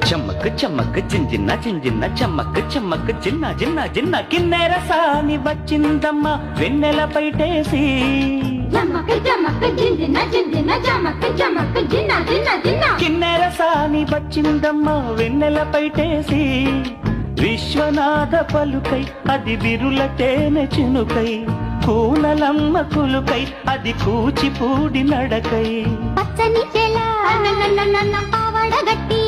చమ్మక్ చమ్మక్ జింజిన్న జింజిన్న చమ్మక్ చమ్మక్ జిన్న జిన్న జిన్న కిన్నెర సాని వచ్చిందమ్మ వెన్నెల పైటేసి కిన్నెర సాని వచ్చిందమ్మ వెన్నెల పైటేసి విశ్వనాథ పలుకై అది బిరుల తేనె చినుకై కూనలమ్మ కులుకై అది కూచిపూడి నడకై పచ్చని చెల పావడగట్టి